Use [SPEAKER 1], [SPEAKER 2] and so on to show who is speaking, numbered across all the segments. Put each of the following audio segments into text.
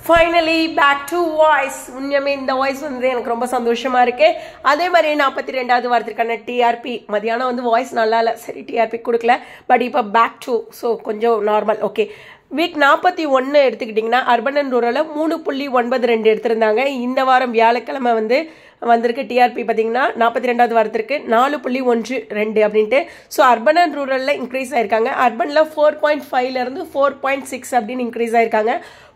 [SPEAKER 1] Finally back to voice. உண்மையுமே இந்த voice வந்து எனக்கு ரொம்ப சந்தோஷமா இருக்கு. அதே மாதிரி 42வது வாரத்திற்கான டிஆர்பி மதியானம் வந்து வாய்ஸ் நல்லா இல்லை, சரி டிஆர்பி கொடுக்கல. பட் இப்போ பேக் டு ஸோ கொஞ்சம் நார்மல். ஓகே, வீக் 41 எடுத்துக்கிட்டிங்கன்னா அர்பன் அண்ட் ரூரலில் 3.92 எடுத்திருந்தாங்க. இந்த வாரம் வியாழக்கிழமை வந்து வந்திருக்கு டிஆர்பி பார்த்தீங்கன்னா 42வது வாரத்திற்கு 4.12 அப்படின்ட்டு. ஸோ அர்பன் அண்ட் ரூரலில் இன்க்ரீஸ் ஆயிருக்காங்க. அர்பனில் 4.5லேருந்து 4.6 அப்படின்னு இன்க்ரீஸ் ஆயிருக்காங்க.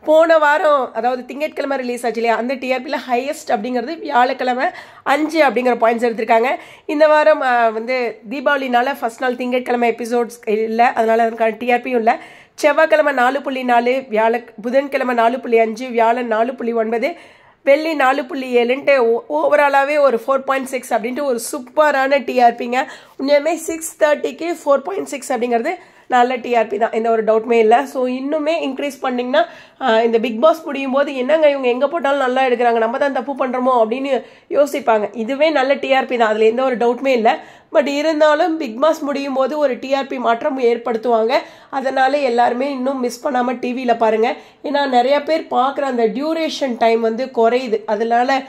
[SPEAKER 1] போன வாரம் அதாவது திங்கட்கிழமை ரிலீஸ் ஆச்சு இல்லையா, அந்த டிஆர்பியில் ஹையஸ்ட் அப்படிங்கிறது வியாழக்கிழமை 5 அப்படிங்கிற பாயிண்ட்ஸ் எடுத்திருக்காங்க. இந்த வாரம் வந்து தீபாவளினால ஃபர்ஸ்ட் நாள் திங்கட்கிழமை எபிசோட்ஸ் இல்லை, அதனால அதுக்கான டிஆர்பியும் இல்லை. செவ்வாய்க்கிழமை 4.4, புதன்கிழமை 4.5, வியாழன் 4.9, வெள்ளி 4.7ன்ட்டு ஓவராலாகவே ஒரு 4.6 அப்படின்ட்டு ஒரு சூப்பரான டிஆர்பிங்க. உண்மையுமே 6:30க்கு 4.6 அப்படிங்கிறது நல்ல டிஆர்பி தான், எந்த ஒரு டவுட்டுமே இல்லை. ஸோ இன்னுமே இன்க்ரீஸ் பண்ணிங்கன்னா இந்த பிக் பாஸ் முடியும் போது என்னங்க இவங்க எங்கே போட்டாலும் நல்லா எடுக்கிறாங்க, நம்ம தான் தப்பு பண்ணுறோமோ அப்படின்னு யோசிப்பாங்க. இதுவே நல்ல டிஆர்பி தான், அதில் எந்த ஒரு டவுட்டுமே இல்லை. பட் இருந்தாலும் பிக் பாஸ் முடியும் போது ஒரு டிஆர்பி மாற்றம் ஏற்படுத்துவாங்க. அதனால எல்லாருமே இன்னும் மிஸ் பண்ணாமல் டிவியில் பாருங்கள். ஏன்னா நிறைய பேர் பார்க்குற அந்த டியூரேஷன் டைம் வந்து குறையுது, அதனால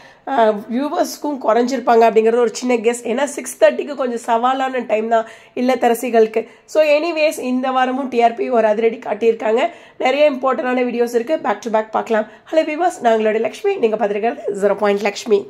[SPEAKER 1] வியூவர்ஸ்க்கும் குறைஞ்சிருப்பாங்க அப்படிங்கிறது ஒரு சின்ன கெஸ். ஏன்னா 6:30க்கு கொஞ்சம் சவாலான டைம் தான் இல்லத்தரசிகளுக்கு. ஸோ எனிவேஸ் இந்த வாரமும் டிஆர்பி ஒரு அதிரடி காட்டியிருக்காங்க. நிறைய இம்பார்ட்டண்டான வீடியோஸ் இருக்குது, பேக் டு பேக் பார்க்கலாம். ஹலோ வியூவர்ஸ், நாங்களோட லக்ஷ்மி, நீங்கள் பார்த்துருக்கிறது 0 பாயிண்ட் லக்ஷ்மி.